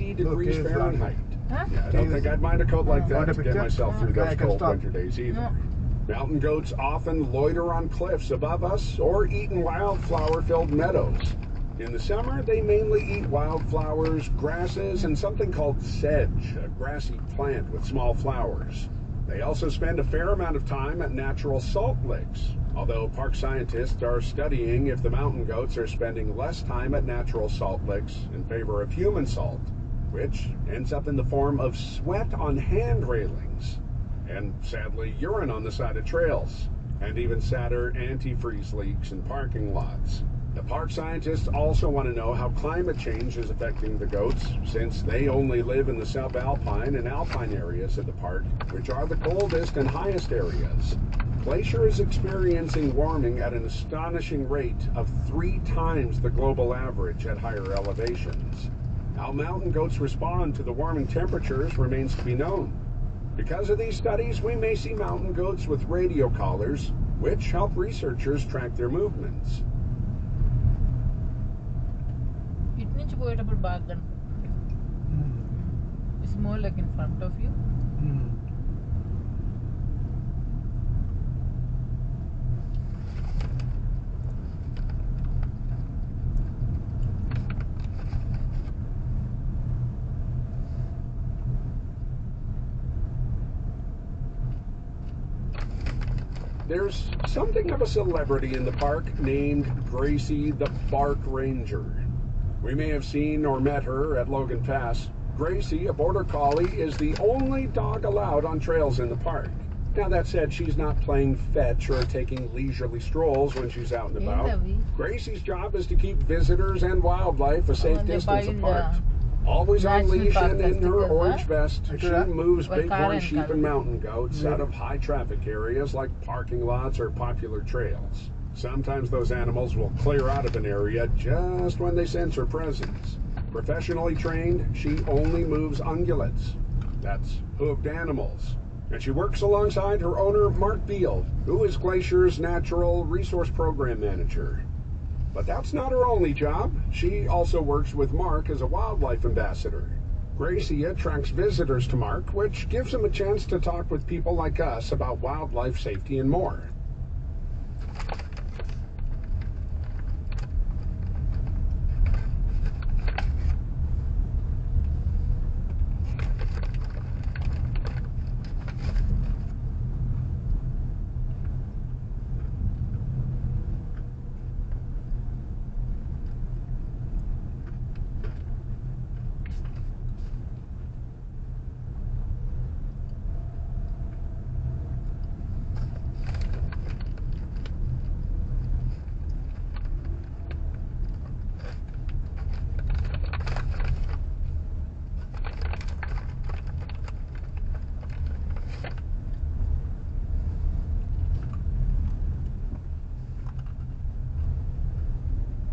50 degrees Fahrenheit. Huh? Yeah, I don't think I'd mind a coat like that to get myself through those cold stop. winter days either. No. Mountain goats often loiter on cliffs above us or eat in wildflower-filled meadows. In the summer, they mainly eat wildflowers, grasses, and something called sedge, a grassy plant with small flowers. They also spend a fair amount of time at natural salt licks, although park scientists are studying if the mountain goats are spending less time at natural salt licks in favor of human salt, which ends up in the form of sweat on hand railings, and sadly urine on the side of trails, and even sadder antifreeze leaks in parking lots. The park scientists also want to know how climate change is affecting the goats, since they only live in the subalpine and alpine areas of the park, which are the coldest and highest areas. Glacier is experiencing warming at an astonishing rate of 3 times the global average at higher elevations. How mountain goats respond to the warming temperatures remains to be known. Because of these studies, we may see mountain goats with radio collars, which help researchers track their movements. ఇటు నుంచి పోయేటప్పుడు బాగా కనపడుతుంది. It's more like in front of you. There's something of a celebrity in the park named Gracie the Bark Ranger. We may have seen or met her at Logan Pass. Gracie, a border collie, is the only dog allowed on trails in the park. Now, that said, she's not playing fetch or taking leisurely strolls when she's out and about. Gracie's job is to keep visitors and wildlife a safe distance apart. Always on leash and in her orange vest, she moves bighorn sheep and mountain goats out of high traffic areas like parking lots or popular trails. Sometimes those animals will clear out of an area just when they sense her presence. Professionally trained, she only moves ungulates. That's hoofed animals. And she works alongside her owner, Mark Beal, who is Glacier's Natural Resource Program Manager. But that's not her only job. She also works with Mark as a wildlife ambassador. Gracie attracts visitors to Mark, which gives him a chance to talk with people like us about wildlife safety and more.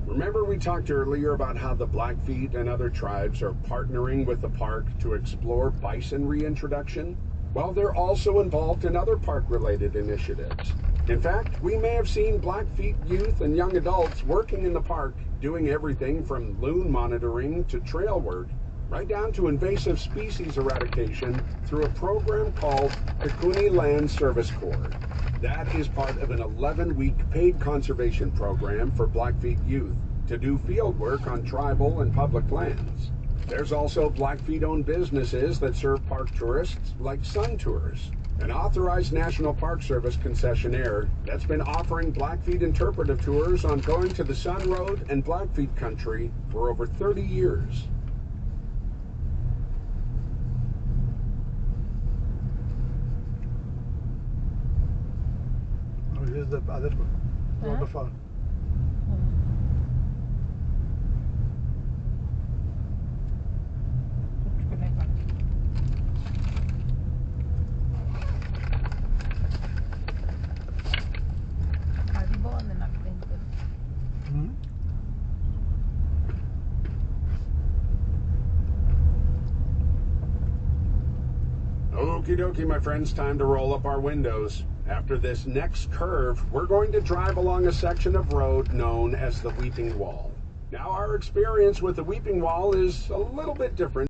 Remember we talked earlier about how the Blackfeet and other tribes are partnering with the park to explore bison reintroduction? Well, they're also involved in other park-related initiatives. In fact, we may have seen Blackfeet youth and young adults working in the park, doing everything from loon monitoring to trail work, right down to invasive species eradication through a program called the Cooney Land Service Corps. That is part of an 11-week paid conservation program for Blackfeet youth to do field work on tribal and public lands. There's also Blackfeet-owned businesses that serve park tourists like Sun Tours, an authorized National Park Service concessionaire that's been offering Blackfeet interpretive tours on going to the Sun Road and Blackfeet country for over 30 years. Oh, here's the other waterfall. అది బాగుంది నాకు దీంట్లో. Okie dokie, my friends, time to roll up our windows. After this next curve, we're going to drive along a section of road known as the Weeping Wall. Now, our experience with the Weeping Wall is a little bit different.